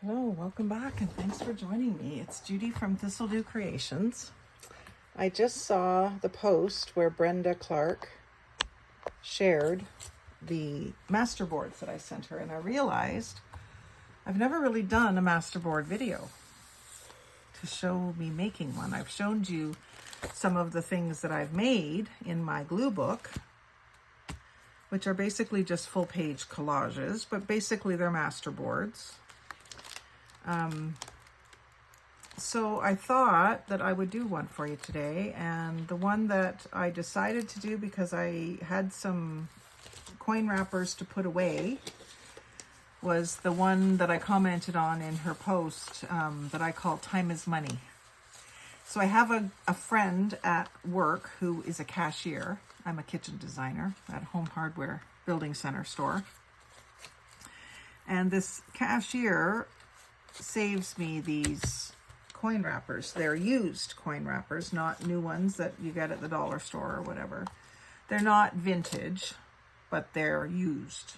Hello, welcome back and thanks for joining me. It's Judy from Thistledew Creations. I just saw the post where Brenda Clark shared the masterboards that I sent her, and I realized I've never really done a masterboard video to show me making one. I've shown you some of the things that I've made in my glue book, which are basically just full page collages, but basically they're masterboards. So I thought that I would do one for you today, and the one that I decided to do because I had some coin wrappers to put away was the one that I commented on in her post that I call Time is Money. So I have a friend at work who is a cashier. I'm a kitchen designer at Home Hardware Building Center store. And this cashier saves me these coin wrappers. They're used coin wrappers, not new ones that you get at the dollar store or whatever. They're not vintage, but they're used.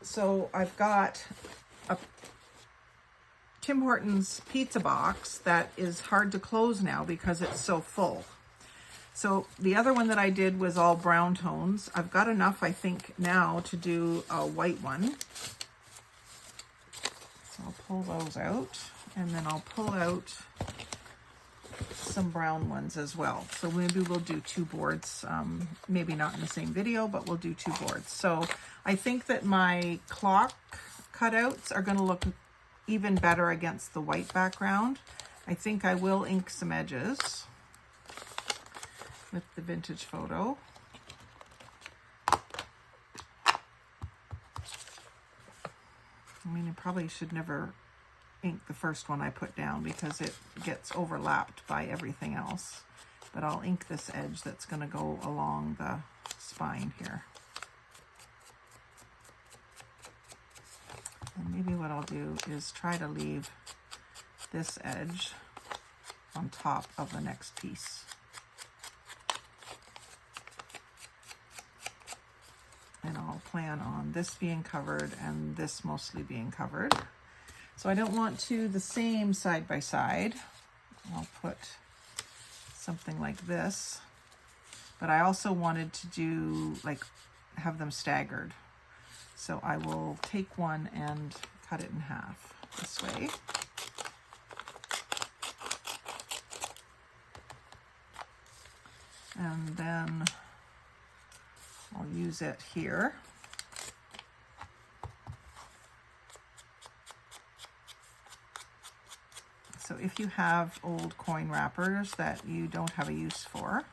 So I've got a Tim Hortons pizza box that is hard to close now because it's so full. So the other one that I did was all brown tones. I've got enough, I think, now to do a white one. I'll pull those out, and then I'll pull out some brown ones as well. So maybe we'll do two boards, maybe not in the same video, but we'll do two boards. So I think that my clock cutouts are going to look even better against the white background. I think I will ink some edges with the vintage photo. I mean, I probably should never ink the first one I put down because it gets overlapped by everything else. But I'll ink this edge that's going to go along the spine here. And maybe what I'll do is try to leave this edge on top of the next piece. And I'll plan on this being covered and this mostly being covered. So I don't want the same side by side. I'll put something like this, but I also wanted to do have them staggered. So I will take one and cut it in half this way. And then I'll use it here. So if you have old coin wrappers that you don't have a use for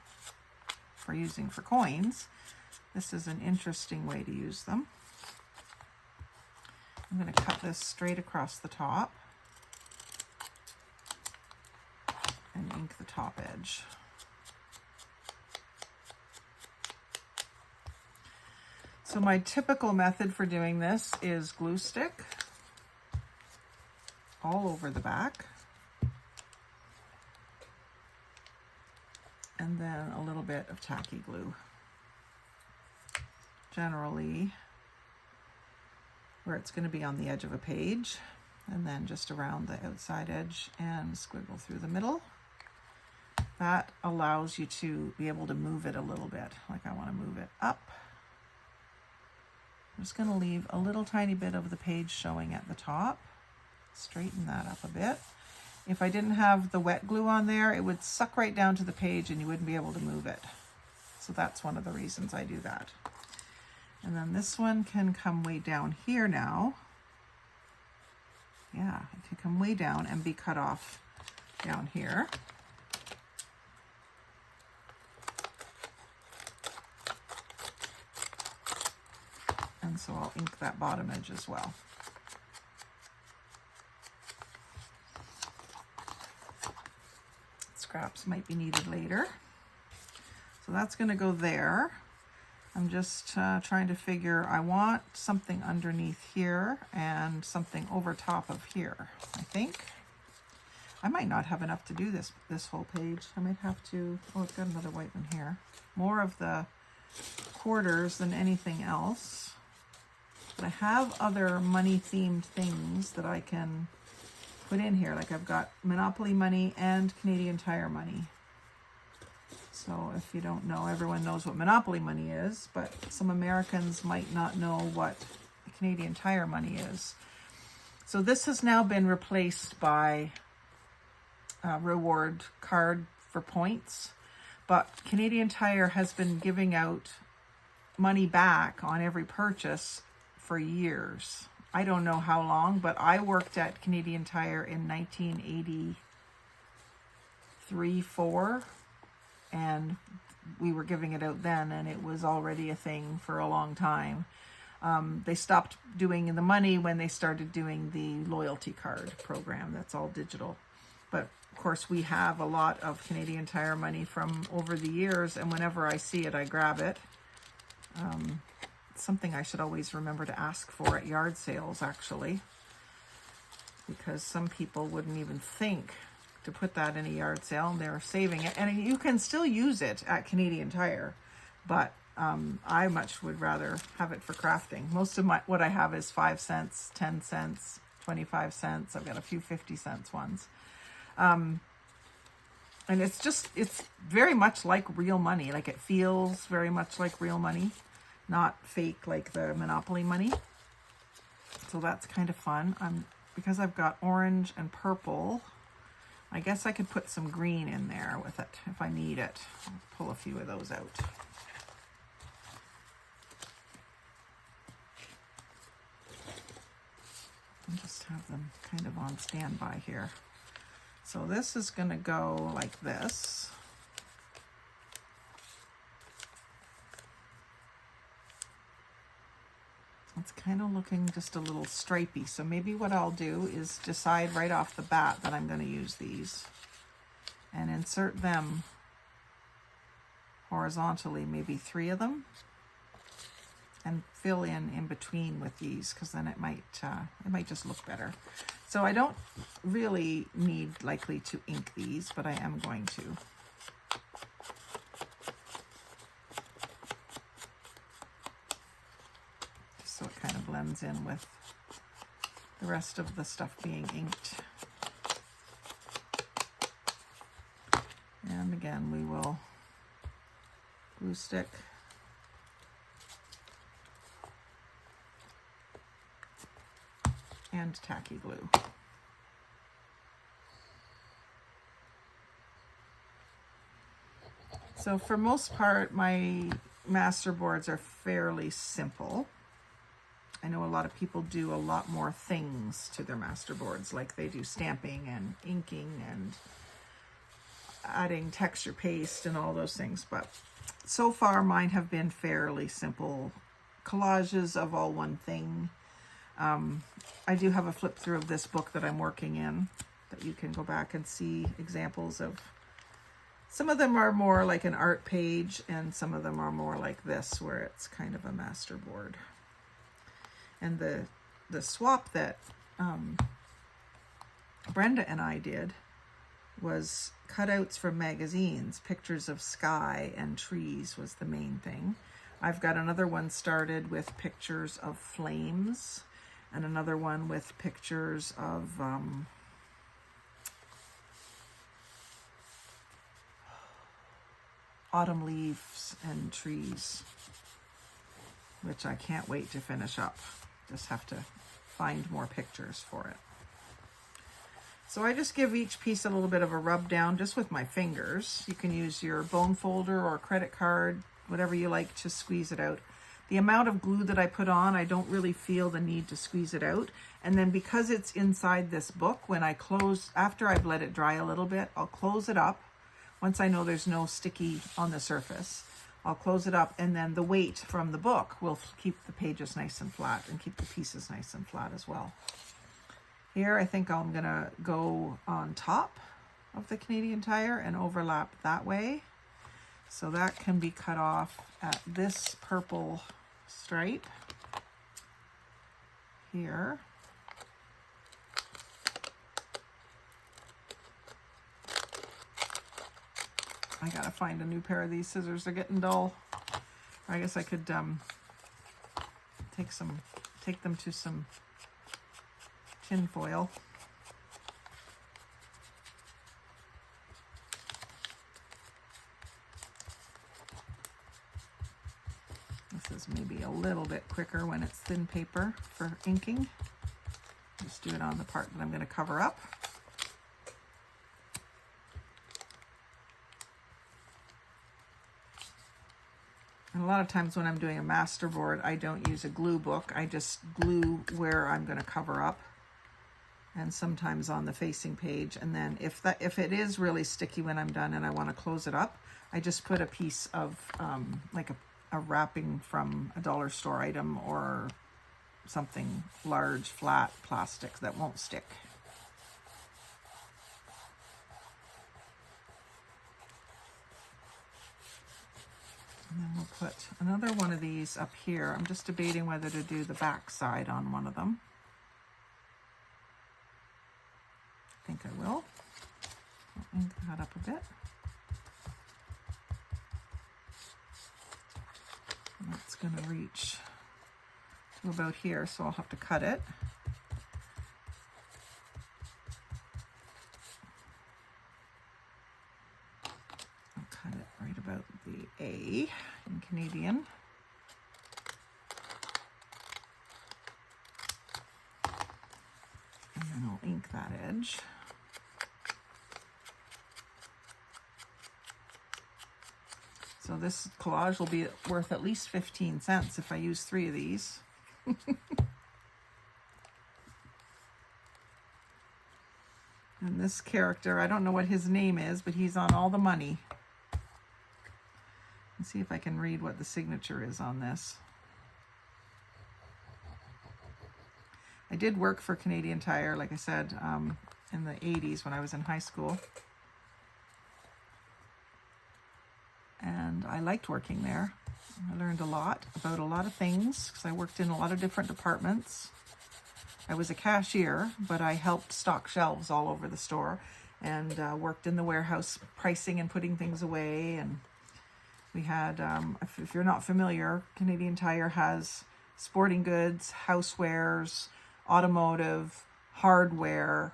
using for coins, this is an interesting way to use them. I'm going to cut this straight across the top and ink the top edge. So my typical method for doing this is glue stick all over the back, and then a little bit of tacky glue, generally where it's going to be on the edge of a page, and then just around the outside edge and squiggle through the middle. That allows you to be able to move it a little bit. Like I want to move it up. I'm just going to leave a little tiny bit of the page showing at the top. Straighten that up a bit. If I didn't have the wet glue on there, it would suck right down to the page and you wouldn't be able to move it. So that's one of the reasons I do that. And then this one can come way down here now. Yeah, it can come way down and be cut off down here. And so I'll ink that bottom edge as well. Scraps might be needed later. So that's going to go there. I'm just trying to figure, I want something underneath here and something over top of here, I think. I might not have enough to do this whole page. I might have to, oh, it's got another white one here. More of the quarters than anything else. But I have other money themed things that I can put in here. Like I've got Monopoly money and Canadian Tire money. So if you don't know, everyone knows what Monopoly money is, but some Americans might not know what Canadian Tire money is. So this has now been replaced by a reward card for points, but Canadian Tire has been giving out money back on every purchase for years. I don't know how long, but I worked at Canadian Tire in 1983-4, and we were giving it out then, and it was already a thing for a long time. They stopped doing the money when they started doing the loyalty card program. That's all digital. But of course, we have a lot of Canadian Tire money from over the years, and whenever I see it, I grab it. It's something I should always remember to ask for at yard sales, actually, because some people wouldn't even think to put that in a yard sale, and they're saving it. And you can still use it at Canadian Tire, but I much would rather have it for crafting. Most of what I have is 5 cents, 10 cents, 25 cents. I've got a few 50-cent ones. And it's very much like real money. Like it feels very much like real money, not fake like the Monopoly money. So that's kind of fun. Because I've got orange and purple, I guess I could put some green in there with it if I need it. I'll pull a few of those out. And just have them kind of on standby here. So this is going to go like this. It's kind of looking just a little stripy. So maybe what I'll do is decide right off the bat that I'm going to use these and insert them horizontally, maybe 3 of them, and fill in between with these, because then it might just look better. So I don't really need likely to ink these, but I am going to. So it kind of blends in with the rest of the stuff being inked. And again, we will glue stick and tacky glue. So for most part, my masterboards are fairly simple. I know a lot of people do a lot more things to their masterboards, like they do stamping and inking and adding texture paste and all those things. But so far, mine have been fairly simple collages of all one thing. I do have a flip through of this book that I'm working in that you can go back and see examples of. Some of them are more like an art page, and some of them are more like this, where it's kind of a masterboard. And the swap that Brenda and I did was cutouts from magazines. Pictures of sky and trees was the main thing. I've got another one started with pictures of flames, and another one with pictures of autumn leaves and trees, which I can't wait to finish up. Just have to find more pictures for it. So I just give each piece a little bit of a rub down just with my fingers. You can use your bone folder or credit card, whatever you like, to squeeze it out. The amount of glue that I put on, I don't really feel the need to squeeze it out. And then because it's inside this book, when I close, after I've let it dry a little bit, I'll close it up. Once I know there's no sticky on the surface, I'll close it up, and then the weight from the book will keep the pages nice and flat and keep the pieces nice and flat as well. Here, I think I'm gonna go on top of the Canadian Tire and overlap that way. So that can be cut off at this purple stripe here. I gotta find a new pair of these scissors. They're getting dull. I guess I could take some take them to some tin foil. This is maybe a little bit quicker when it's thin paper for inking. Just do it on the part that I'm going to cover up. And a lot of times when I'm doing a masterboard, I don't use a glue book. I just glue where I'm going to cover up, and sometimes on the facing page. And then if it is really sticky when I'm done and I want to close it up, I just put a piece of like a wrapping from a dollar store item or something large, flat plastic that won't stick. And then we'll put another one of these up here. I'm just debating whether to do the back side on one of them. I think I will. I'll ink that up a bit. And that's going to reach to about here, so I'll have to cut it. I'll cut it right about the A in Canadian. And then I'll ink that edge. So this collage will be worth at least 15 cents if I use 3 of these. And this character, I don't know what his name is, but he's on all the money. Let's see if I can read what the signature is on this. I did work for Canadian Tire, like I said, in the 80s when I was in high school. And I liked working there. I learned a lot about a lot of things because I worked in a lot of different departments. I was a cashier, but I helped stock shelves all over the store and worked in the warehouse pricing and putting things away. And we had, if you're not familiar, Canadian Tire has sporting goods, housewares, automotive, hardware,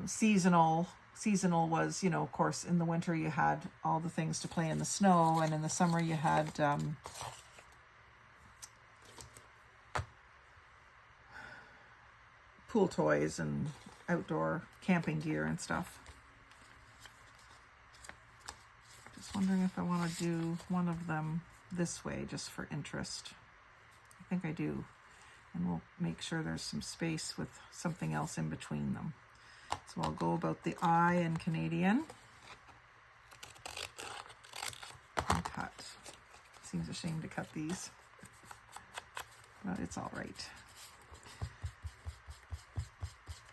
seasonal. Seasonal was, you know, of course, in the winter you had all the things to play in the snow, and in the summer you had pool toys and outdoor camping gear and stuff. Just wondering if I want to do one of them this way just for interest. I think I do. And we'll make sure there's some space with something else in between them. So I'll go about the I in Canadian and cut. Seems a shame to cut these, but it's all right.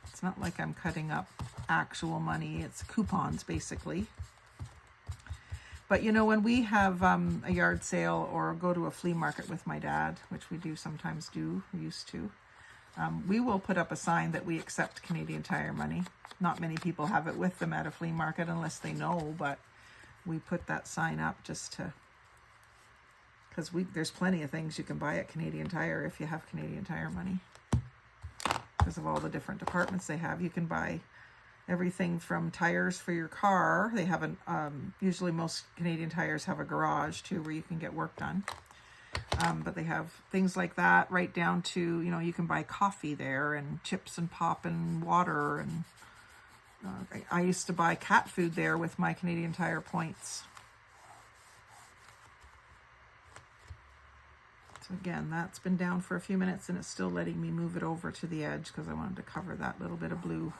It's not like I'm cutting up actual money. It's coupons, basically. But you know, when we have a yard sale or go to a flea market with my dad, which we do sometimes do, we used to, we will put up a sign that we accept Canadian Tire money. Not many people have it with them at a flea market unless they know, but we put that sign up just to, because there's plenty of things you can buy at Canadian Tire if you have Canadian Tire money. Because of all the different departments they have. You can buy everything from tires for your car. They have usually most Canadian Tires have a garage too where you can get work done. But they have things like that right down to, you know, you can buy coffee there and chips and pop and water. And I used to buy cat food there with my Canadian Tire points. So again, that's been down for a few minutes and it's still letting me move it over to the edge because I wanted to cover that little bit of blue.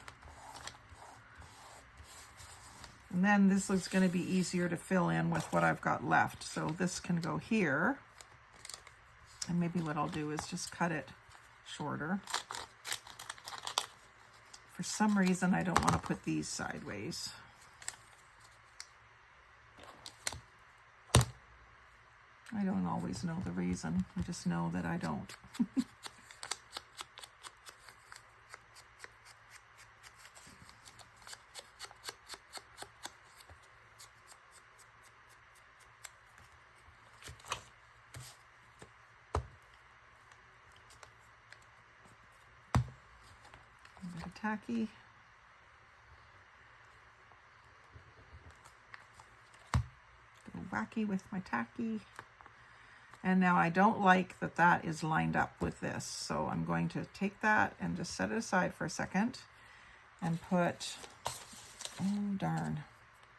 And then this is going to be easier to fill in with what I've got left. So this can go here. And maybe what I'll do is just cut it shorter. For some reason, I don't want to put these sideways. I don't always know the reason. I just know that I don't. tacky. Go wacky with my tacky. And now I don't like that that is lined up with this. So I'm going to take that and just set it aside for a second and put, oh darn,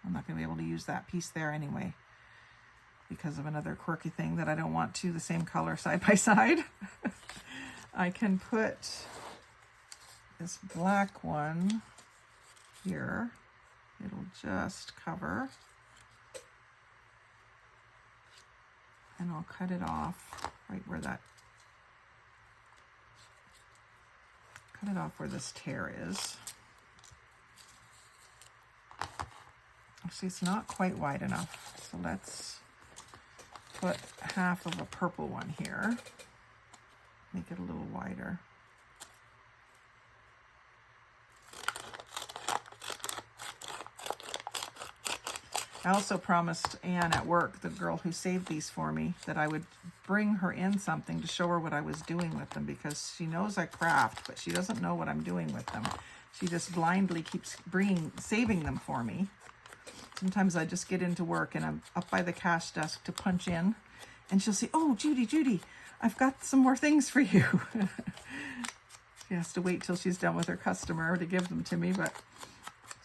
I'm not going to be able to use that piece there anyway because of another quirky thing that I don't want the same color side by side. I can put this black one here. It'll just cover. And I'll cut it off right where that, cut it off where this tear is. Actually, it's not quite wide enough. So let's put half of a purple one here. Make it a little wider. I also promised Anne at work, the girl who saved these for me, that I would bring her in something to show her what I was doing with them, because she knows I craft, but she doesn't know what I'm doing with them. She just blindly keeps saving them for me. Sometimes I just get into work and I'm up by the cash desk to punch in, and she'll say, "Oh, Judy, I've got some more things for you." She has to wait till she's done with her customer to give them to me, but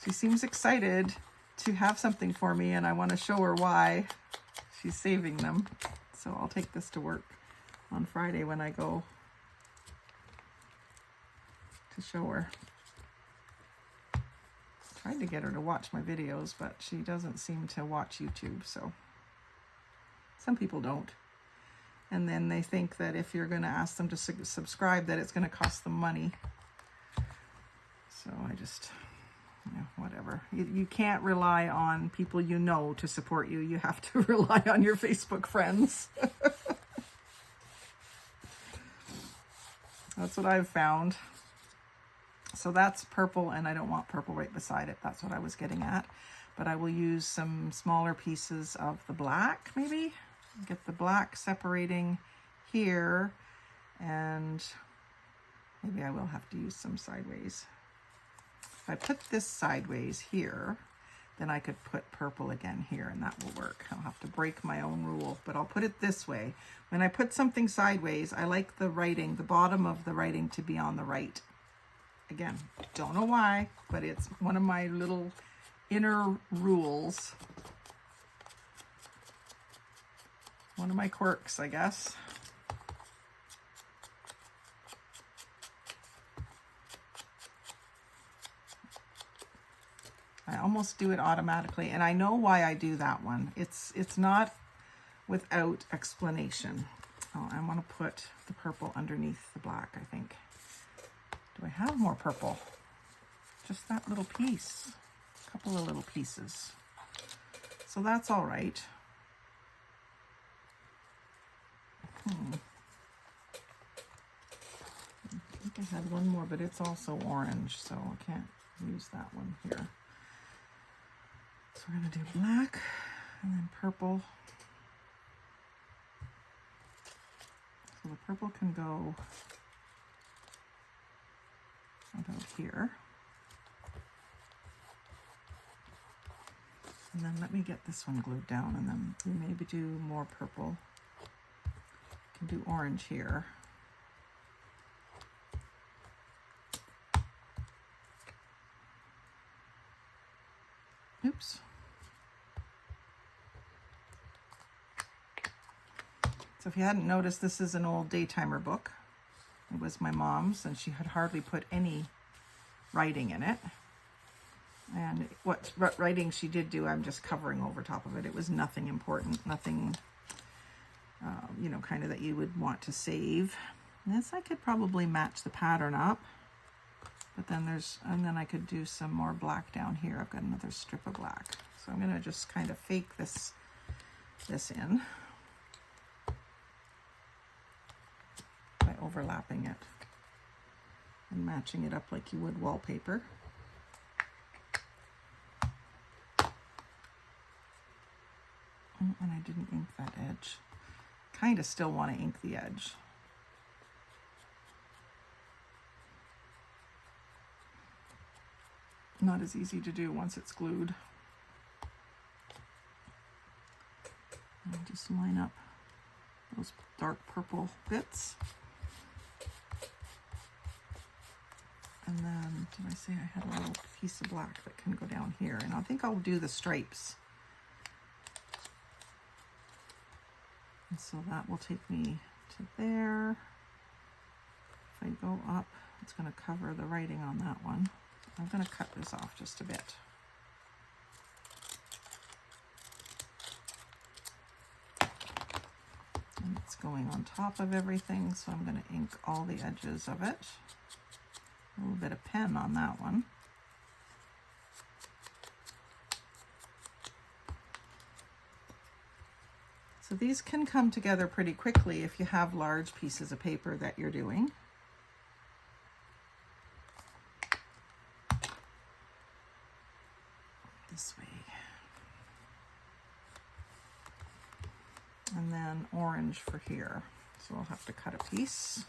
she seems excited to have something for me, and I want to show her why she's saving them. So I'll take this to work on Friday when I go to show her. Tried to get her to watch my videos, but she doesn't seem to watch YouTube, so some people don't. And then they think that if you're going to ask them to subscribe, that it's going to cost them money. So I just, whatever. You can't rely on people you know to support you. You have to rely on your Facebook friends. That's what I've found. So that's purple, and I don't want purple right beside it. That's what I was getting at. But I will use some smaller pieces of the black, maybe. Get the black separating here, and maybe I will have to use some sideways. If I put this sideways here, then I could put purple again here, and that will work. I'll have to break my own rule, but I'll put it this way. When I put something sideways, I like the writing, the bottom of the writing, to be on the right. Again, don't know why, but it's one of my little inner rules. One of my quirks, I guess. I almost do it automatically, and I know why I do that one. It's not without explanation. Oh, I want to put the purple underneath the black, I think. Do I have more purple? Just that little piece. A couple of little pieces. So that's all right. I think I had one more, but it's also orange, so I can't use that one here. So we're going to do black and then purple. So the purple can go about here. And then let me get this one glued down, and then we maybe do more purple. Can do orange here. Oops. So if you hadn't noticed, this is an old daytimer book. It was my mom's, and she had hardly put any writing in it. And what writing she did do, I'm just covering over top of it. It was nothing important, nothing, kind of that you would want to save. This I could probably match the pattern up, but then then I could do some more black down here. I've got another strip of black, so I'm going to just kind of fake this in by overlapping it and matching it up like you would wallpaper. And I didn't ink that edge. Kind of still want to ink the edge. not as easy to do once it's glued. And just line up those dark purple bits. And then, did I say I had a little piece of black that can go down here? And I think I'll do the stripes. And so that will take me to there. If I go up, it's going to cover the writing on that one. I'm going to cut this off just a bit. And it's going on top of everything, so I'm going to ink all the edges of it. A little bit of pen on that one. So these can come together pretty quickly if you have large pieces of paper that you're doing. This way. And then orange for here. So I'll have to cut a piece.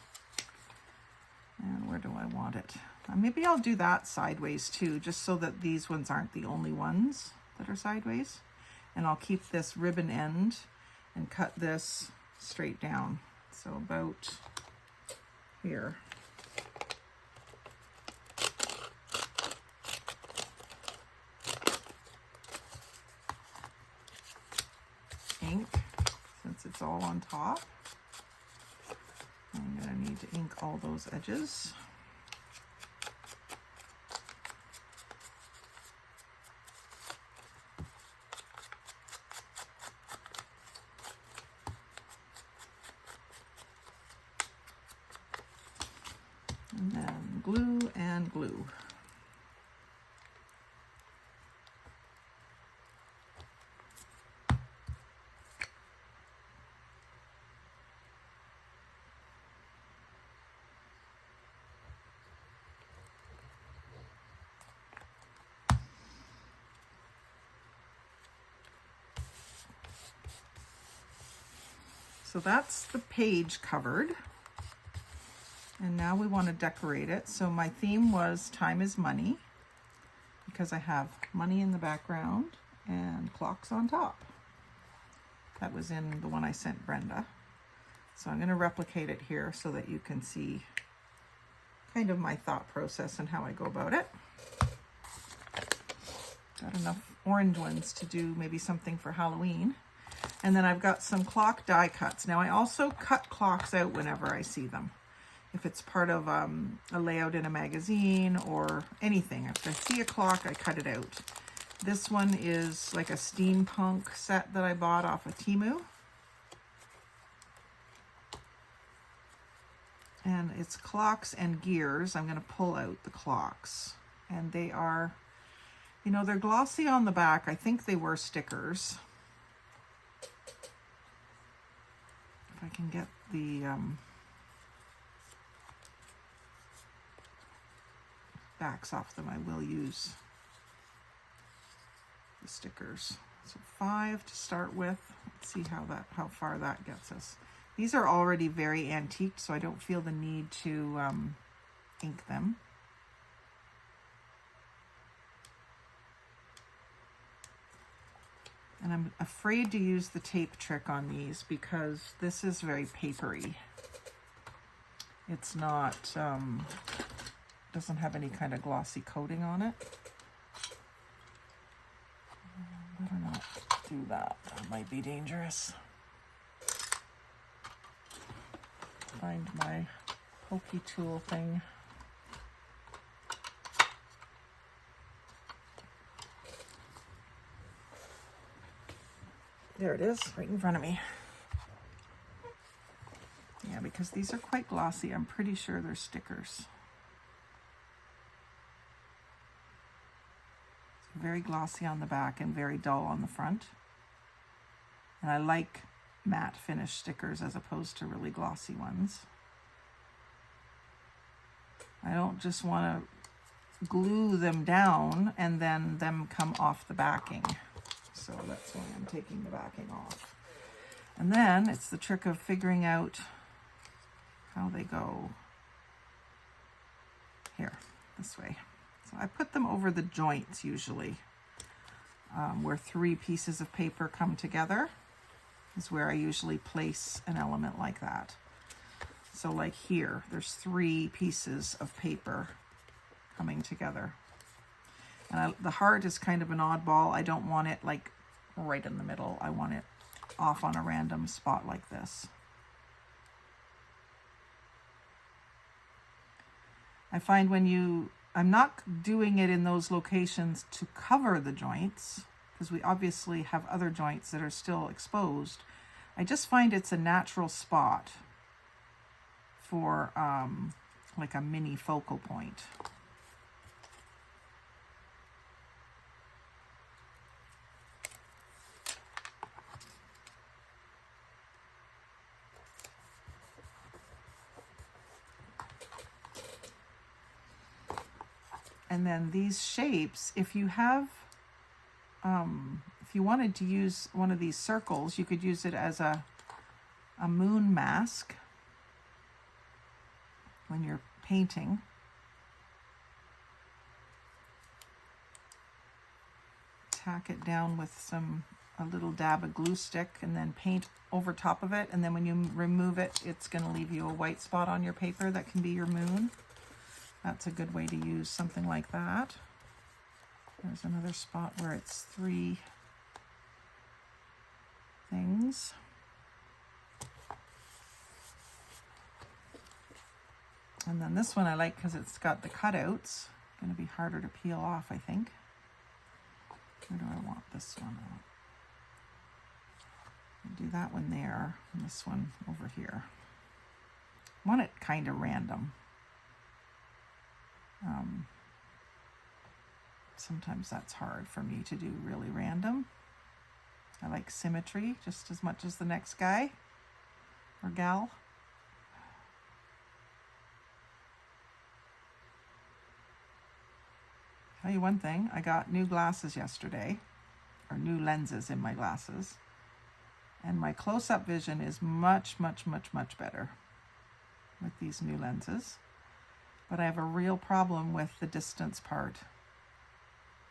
And where do I want it? Maybe I'll do that sideways too, just so that these ones aren't the only ones that are sideways. And I'll keep this ribbon end and cut this straight down. So about here. Ink, since it's all on top. I'm going to need to ink all those edges. And then glue and glue. So that's the page covered. And now we want to decorate it. So my theme was time is money, because I have money in the background and clocks on top. That was in the one I sent Brenda. So I'm going to replicate it here so that you can see kind of my thought process and how I go about it. Got enough orange ones to do maybe something for Halloween. And then I've got some clock die cuts. Now I also cut clocks out whenever I see them. If it's part of a layout in a magazine or anything. If I see a clock, I cut it out. This one is like a steampunk set that I bought off of Temu. And it's clocks and gears. I'm going to pull out the clocks. And they are, you know, they're glossy on the back. I think they were stickers. If I can get the backs off them, I will use the stickers. So 5 to start with. Let's see how far that gets us. These are already very antiqued, so I don't feel the need to ink them. And I'm afraid to use the tape trick on these because this is very papery. It's not, doesn't have any kind of glossy coating on it. Better not do that. That might be dangerous. Find my pokey tool thing. There it is, right in front of me. Yeah, because these are quite glossy. I'm pretty sure they're stickers. It's very glossy on the back and very dull on the front. And I like matte finish stickers as opposed to really glossy ones. I don't just want to glue them down and then them come off the backing. So that's why I'm taking the backing off. And then it's the trick of figuring out how they go here, this way. So I put them over the joints usually, where 3 pieces of paper come together is where I usually place an element like that. So like here, there's 3 pieces of paper coming together. And the heart is kind of an oddball. I don't want it like right in the middle. I want it off on a random spot like this. I find I'm not doing it in those locations to cover the joints, because we obviously have other joints that are still exposed. I just find it's a natural spot for like a mini focal point. And then these shapes, if you wanted to use one of these circles, you could use it as a moon mask when you're painting. Tack it down with a little dab of glue stick and then paint over top of it. And then when you remove it, it's going to leave you a white spot on your paper that can be your moon. That's a good way to use something like that. There's another spot where it's 3 things. And then this one I like because it's got the cutouts. Going to be harder to peel off, I think. Where do I want this one? I'll do that one there and this one over here. I want it kind of random. Sometimes that's hard for me to do really random. I like symmetry just as much as the next guy or gal. Tell you one thing, I got new glasses yesterday, or new lenses in my glasses, and my close-up vision is much, much, much, much better with these new lenses. But I have a real problem with the distance part.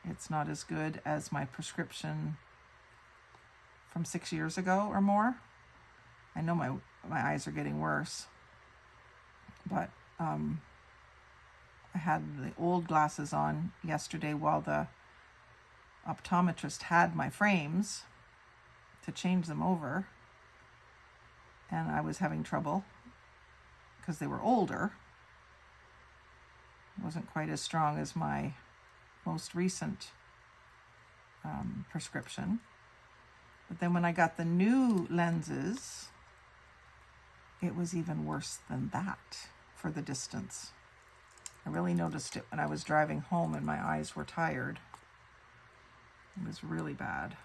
It's not as good as my prescription from 6 years ago or more. I know my eyes are getting worse, but I had the old glasses on yesterday while the optometrist had my frames to change them over, and I was having trouble because they were older. It wasn't quite as strong as my most recent prescription. But then when I got the new lenses, it was even worse than that for the distance. I really noticed it when I was driving home and my eyes were tired. It was really bad.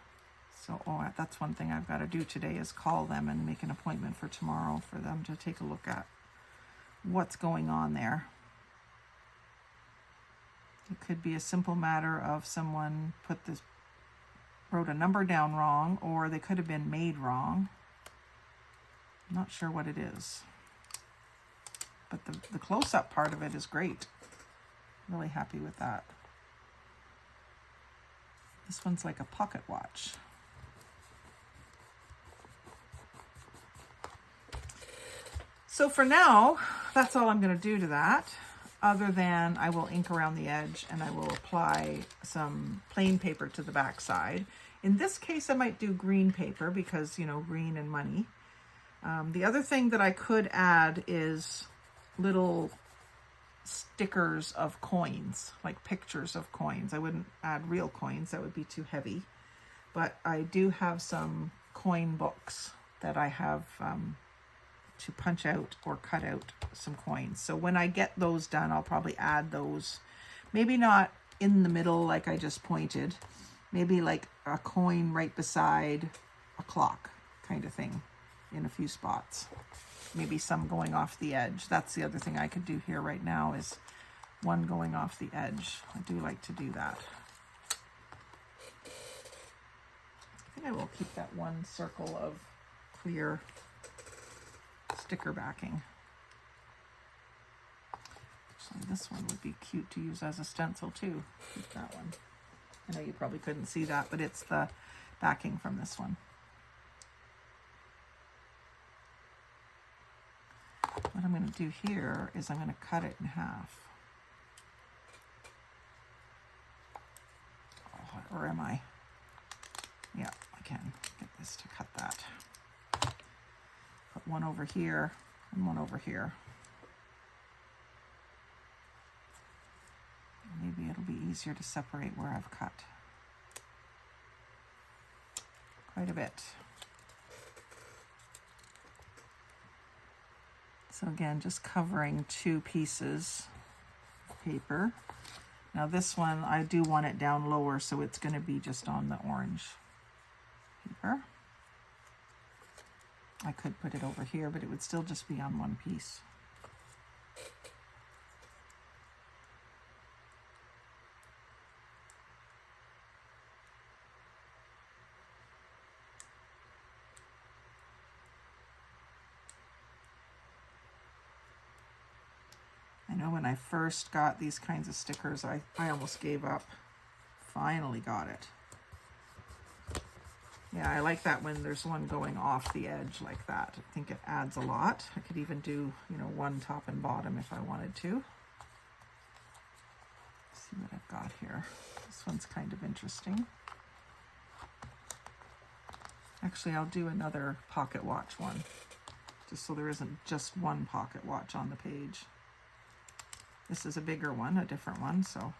So that's one thing I've got to do today is call them and make an appointment for tomorrow for them to take a look at what's going on there. It could be a simple matter of someone wrote a number down wrong, or they could have been made wrong. I'm not sure what it is. But the close-up part of it is great. Really happy with that. This one's like a pocket watch. So for now, that's all I'm going to do to that, other than I will ink around the edge and I will apply some plain paper to the back side. In this case, I might do green paper because, you know, green and money. The other thing that I could add is little stickers of coins, like pictures of coins. I wouldn't add real coins, that would be too heavy. But I do have some coin books that I have to punch out or cut out some coins. So when I get those done, I'll probably add those. Maybe not in the middle like I just pointed. Maybe like a coin right beside a clock kind of thing in a few spots. Maybe some going off the edge. That's the other thing I could do here right now is one going off the edge. I do like to do that. I think I will keep that one circle of clear sticker backing. Just This one would be cute to use as a stencil too. Keep that one. I know you probably couldn't see that, but it's the backing from this one. What I'm going to do here is I'm going to cut it in half. Oh, or am I? Yeah, I can get this to cut that. Put one over here and one over here. Maybe it'll be easier to separate where I've cut. Quite a bit. So again, just covering 2 pieces of paper. Now this one, I do want it down lower, so it's going to be just on the orange paper. I could put it over here, but it would still just be on one piece. I know when I first got these kinds of stickers, I almost gave up. Finally got it. Yeah, I like that when there's one going off the edge like that. I think it adds a lot. I could even do, you know, one top and bottom if I wanted to. Let's see what I've got here. This one's kind of interesting. Actually, I'll do another pocket watch one, just so there isn't just one pocket watch on the page. This is a bigger one, a different one, so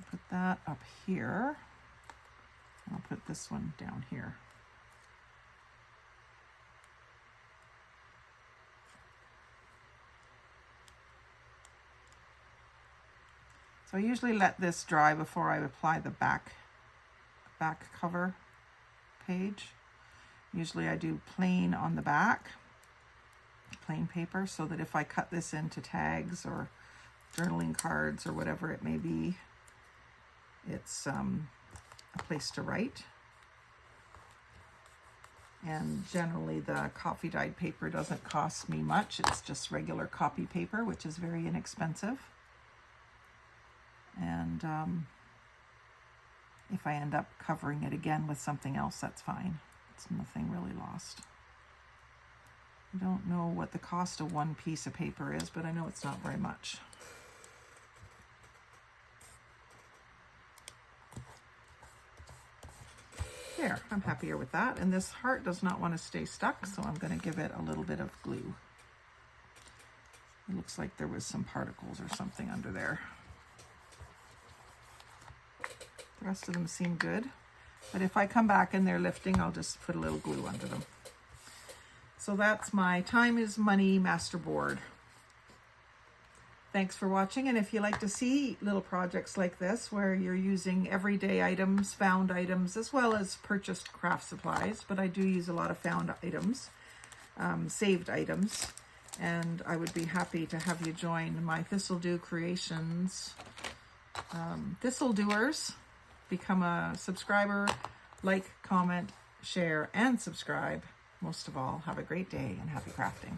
put that up here. I'll put this one down here. So I usually let this dry before I apply the back cover page. Usually I do plain on the back, plain paper, so that if I cut this into tags or journaling cards or whatever it may be, it's a place to write. And generally the coffee dyed paper doesn't cost me much. It's just regular copy paper, which is very inexpensive. And if I end up covering it again with something else, that's fine. It's nothing really lost. I don't know what the cost of one piece of paper is, but I know it's not very much. There, I'm happier with that. And this heart does not want to stay stuck, so I'm going to give it a little bit of glue. It looks like there was some particles or something under there. The rest of them seem good, but if I come back and they're lifting, I'll just put a little glue under them. So that's my Time is Money masterboard. Thanks for watching, and if you like to see little projects like this where you're using everyday items, found items, as well as purchased craft supplies, but I do use a lot of found items, saved items, and I would be happy to have you join my Thistledew Creations Thistledewers. Become a subscriber, like, comment, share, and subscribe. Most of all, have a great day and happy crafting.